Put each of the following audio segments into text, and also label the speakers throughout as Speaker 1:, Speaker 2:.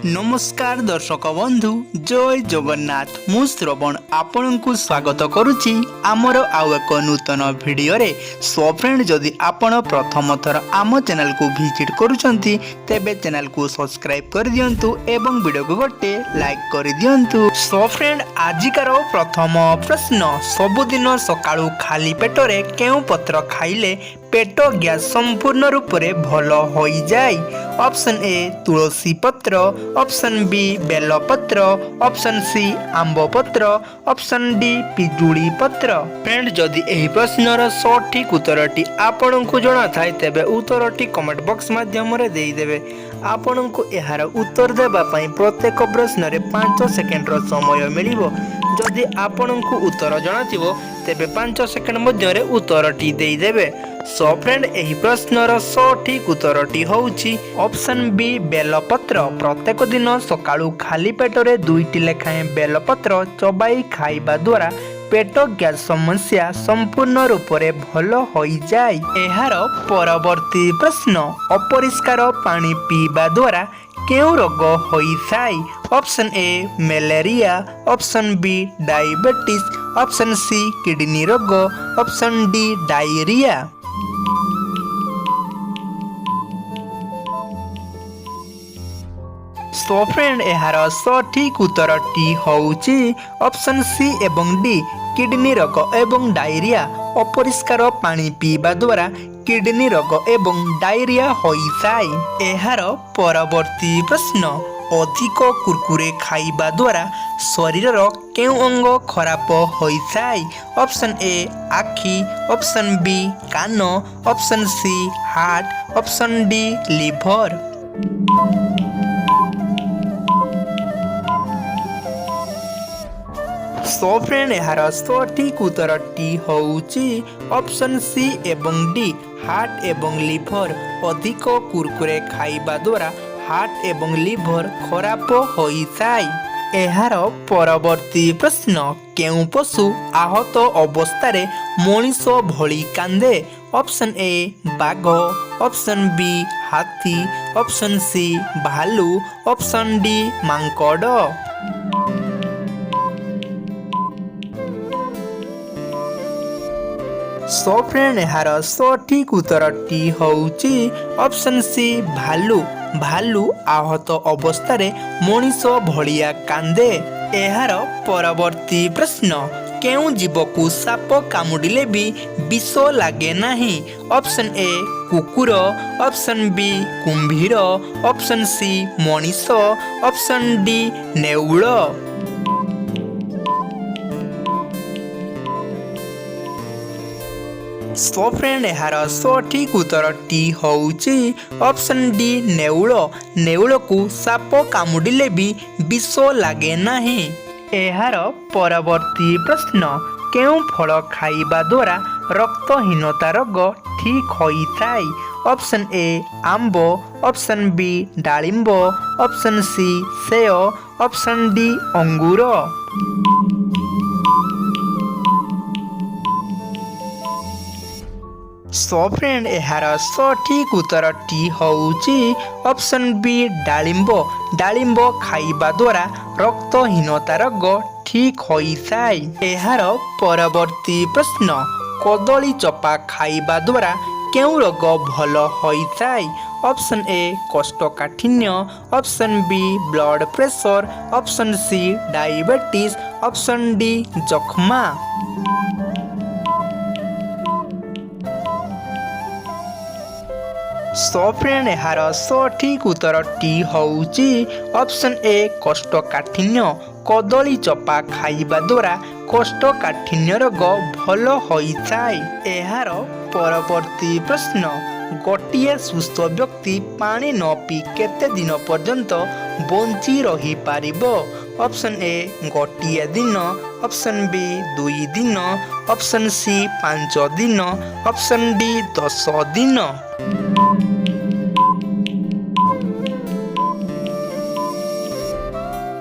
Speaker 1: नमस्कार दर्शक बंधु जय जगन्नाथ मु श्रवण आपण को स्वागत करुच्ची आमर आउ एक नूतन भिडियो रे। सो फ्रेंड जदि आपण प्रथम थर आम चैनल को विजिट करूछंती तेबे चैनल को सब्सक्राइब कर दियंतु एवं वीडियो को गोटे लाइक कर दियंतु। सो फ्रेंड आजिकार प्रथम प्रश्न, सबुदिन सकाळू खाली पेटरे केउ पत्र खाइले पेट गैस संपूर्ण रूप से भल हो जाए? ऑप्शन ए तुलसी पत्र, ऑप्शन बी बेल पत्र, ऑप्शन सी आंब पत्र, ऑप्शन डी पिजुड़ी पत्र। फ्रेंड जदि एही प्रश्नर सठिक उत्तरटी आपण को जणा थाए तेबे उत्तरटी कमेंट बॉक्स माध्यम रे देई देबे। आपण को एहार उत्तर देबा पई प्रत्येक प्रश्न रे 5 सेकेंड रो समय मिलिबो। जदि आपण को उत्तर जणा थिबो तेबे 5 सेकेंड मध्य रे उत्तरटी देई देबे। सो फ्रेंड एही प्रश्नर सठिक उत्तरटी होउची ऑप्शन बी बेलपत्र। प्रत्येक दिन सकाळू खाली पेटरे 2टी लेखाएं बेलपत्र चबाई खाइबा द्वारा पेट गैस समस्या संपूर्ण रूप से भल हो जाए। एहार परवर्ती प्रश्न, अपरिष्कार पानी पीवा द्वारा केउ रोग होइथाय? Option A malaria, option B diabetes, option C kidney रोग, option D diarrhoea. So friend एहार सठिक उत्तरटी होउची ऑप्शन सी एवं डी किडनी रोग एवं डायरिया। अपरिष्कार पानी पीवा द्वारा किडनी रोग एवं डायरिया होइथाय। एहार परवर्ती प्रश्न, अधिक कुरकुरे खाइबा द्वारा शरीर केउ अंग खराब होइथाय? ऑप्शन ए आखि, ऑप्शन बी कान, option C heart, option D liver. So friend एहार सठिक उत्तरटी होउची ऑप्शन सी एवं डी हार्ट एवं लिवर। अधिक कुरकुरे खाइबा द्वारा हार्ट एवं लिवर खराब होइथाय। एहार परवर्ती प्रश्न, केउ पशु आहत अवस्था रे मनीष भली कांदे? ऑप्शन ए बाघ, ऑप्शन बी हाथी, ऑप्शन सी भालू, ऑप्शन डी मांकड़। सो फ्रेंड एहार सठिक उत्तरटी होउची ऑप्शन सी भालू। भालू आहत अवस्था रे मनीष भलिया कांदे। एहार परवर्ती प्रश्न, केउ जीव को साप कामुडिले भी विष लागे नाही? ऑप्शन ए कुकुर, ऑप्शन बी कुंभीर, ऑप्शन सी मनीष, ऑप्शन डी नेउल। सो फ्रेंड एहार सठिक उत्तरटी होउची ऑप्शन डी नेउल। नेउल को साप कामुडिले भी विष लागे नाही। एहार परवर्ती प्रश्न, केउ फल खाइबा द्वारा रक्तहीनता रोग ठीक होइथाय? ऑप्शन ए आंब, ऑप्शन बी डालिंब, ऑप्शन सी सेव, ऑप्शन डी अंगूर। सो फ्रेंड एहार सठिक उत्तरटी होउची ऑप्शन बी डालिंब। डालिंब खाइबा द्वारा रक्तहीनता रोग ठीक होइथाय। एहार परवर्ती प्रश्न, कदली चपा खाइबा द्वारा केउ रोग भल होइथाय? ऑप्शन ए कोष्ठकाठिन्य, option B blood pressure, option C diabetes, option D जख्मा। सो फ्रेंड एहार सठिक उत्तरटी होउची ऑप्शन ए कोष्ठकाठिन्य। कदली चपा खाइबा द्वारा कोष्ठकाठिन्य रोग भल होइथाय। एहार परवर्ती प्रश्न, गोटिए सुस्थ व्यक्ति पानी न पी केते दिन पर्यंत बंची रही पारिबो? ऑप्शन ए गोटिए दिन, ऑप्शन बी 2 दिन, ऑप्शन सी 5 दिन, ऑप्शन डी 10 दिन।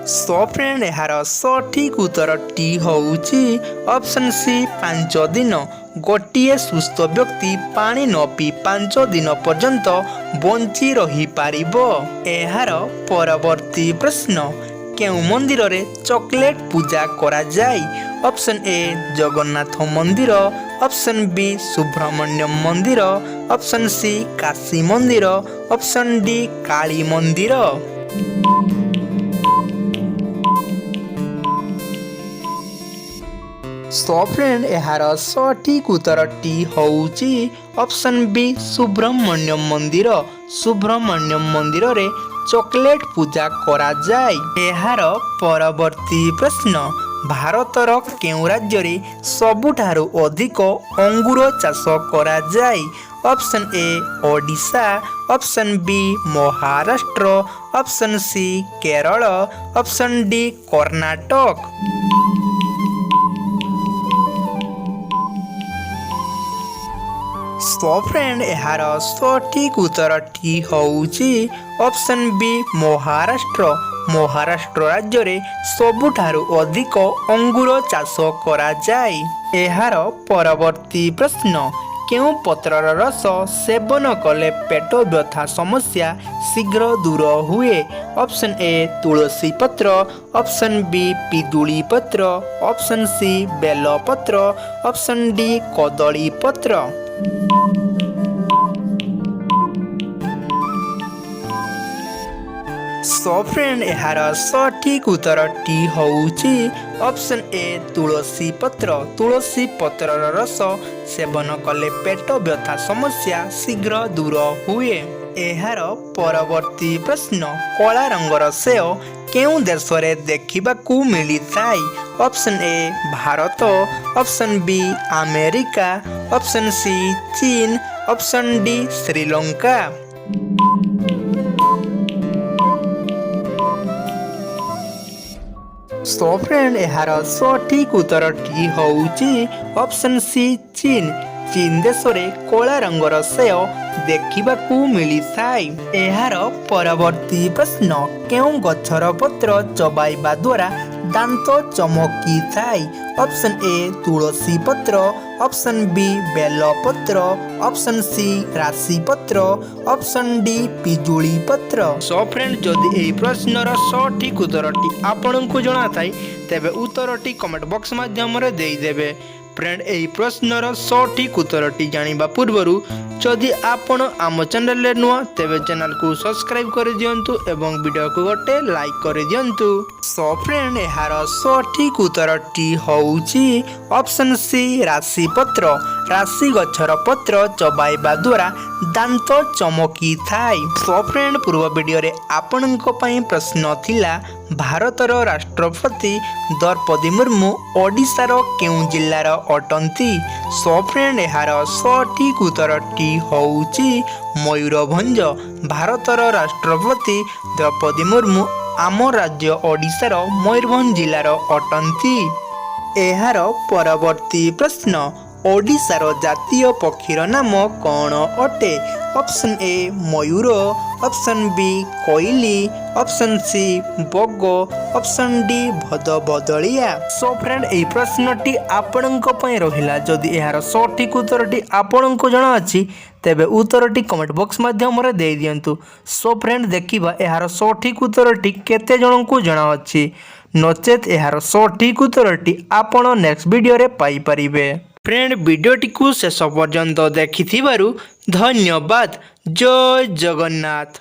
Speaker 1: सो फ्रेंड एहार सठिक उत्तरटी होउची ऑप्शन सी 5 दिन। गोटे सुस्थ व्यक्ति पानी न पी 5 दिन पर्यंत बंची रही पारिबो। एहार परवर्ती प्रश्न केउ मंदिर रे चॉकलेट पूजा करा जाय? ऑप्शन ए जगन्नाथ मंदिर, ऑप्शन बी सुब्रह्मण्य मंदिर, ऑप्शन सी काशी मंदिर, ऑप्शन डी काली मंदिर। सो फ्रेंड यार सठिक उत्तरटी होउची ऑप्शन बी सुब्रह्मण्य मंदिर। सुब्रह्मण्य मंदिर रे चॉकलेट पूजा करा जाय। यार परवर्ती प्रश्न भारतर केउ राज्य रे सबुठारु अधिक अंगूर चाष करा जाय? Option A Odisha, option B Maharashtra, option C Kerala, option D Karnataka. So friend यार सठिक उत्तरटी होउची ऑप्शन बी महाराष्ट्र। महाराष्ट्र राज्य रे सबुठारु अधिक अंगूर चाष करा जाय। एहार परवर्ती प्रश्न केउ पत्रर रस सेवन कले पेट व्यथा समस्या शीघ्र दूर हुए? ऑप्शन ए तुलसी पत्र, ऑप्शन बी पिदुली पत्र, ऑप्शन सी बेल पत्र, ऑप्शन डी कदली पत्र। सो फ्रेंड यार सठिक उत्तरटी होउची ऑप्शन ए तुलसी पत्र। तुलसी पत्रर रस सेवन कले पेट व्यथा समस्या शीघ्र दूर हुए। एहार परवर्ती प्रश्न कला रंगर सेव केउ देश रे देखिबाकू मिलिथाय? Option A Bharat, option B America, option C चीन, option D Sri Lanka. So friend यार सठिक उत्तरटी होउची ऑप्शन सी चीन। चीन देश रे कला रंगर सेव देखिबाकू मिलिथाय। एहार परवर्ती प्रश्न केउ गछर पत्र चबाइबा द्वारा दांत चमकी थाय? ऑप्शन ए तुलसी पत्र, ऑप्शन बी बेल पत्र, ऑप्शन सी राशि पत्र, ऑप्शन डी पिजुली पत्र। सो फ्रेंड जदि एही प्रश्नर सठिक उत्तरटी आपनकु जणा थाय तेबे उत्तरटी कमेंट बॉक्स माध्यम रे देई देबे। फ्रेंड एही प्रश्नर सठिक उत्तरटी जानिबा पूर्वरु जदि आपण आम चैनल रे नुआ तेबे चैनल को सब्सक्राइब कर दियंतु एवं वीडियो को गोटे लाइक कर दियंतु। सो फ्रेंड यार सठिक उत्तरटी होउची ऑप्शन सी राशि पत्र। राशि गछर पत्र चबाइबा द्वारा दांत चमकी थाय। सो फ्रेंड पूर्व वीडियो रे आपनक पई प्रश्न थिला भारतर राष्ट्रपति द्रौपदी मुर्मू ओडिशार केउ जिल्लार अटंती? सो फ्रेंड यार सठिक उत्तरटी होउची मयूरभंज। भारतर राष्ट्रपति द्रौपदी मुर्मू आम राज्य ओडिशार मयूरभंज जिल्लार अटंती। एहार परवर्ती प्रश्न ओडिशार जातीय पक्षीर नाम कौन अटे? ऑप्शन ए मयूर, ऑप्शन बी कोइली, ऑप्शन सी बग, ऑप्शन डी भदबदलिया। सो फ्रेंड एही प्रश्नटी आपणक पई रहिला जदि एहार सठिक उत्तरटी आपणक जणा अछि तेबे उत्तरटी कमेंट बॉक्स माध्यम रे देई दियंतु। सो फ्रेंड देखिबा एहार सठिक उत्तरटी केते जनकू जणा अछि नचेत एहार सठिक उत्तरटी आपण नेक्स्ट वीडियो रे पाई परिबे। फ्रेंड वीडियोटी को शेष पर्यंत देखिथिबारु धन्यवाद। जय जगन्नाथ।